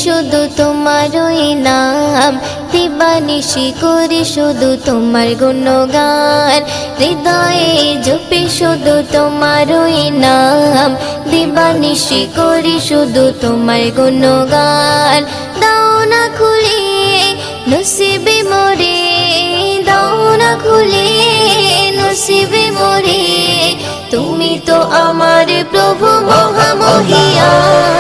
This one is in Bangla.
শুধু তোমারই নাম, দিবানিশি করি শুধু তোমার গুণগান। হৃদয়ে জপি শুধু তোমারই নাম, দিবানিশি করি শুধু তোমার গুণগান। দাও না খুলে নসিবে মোরে, দাও না খুলে নসিবে মোরে, তুমি তো আমার প্রভু মহামহিয়ান।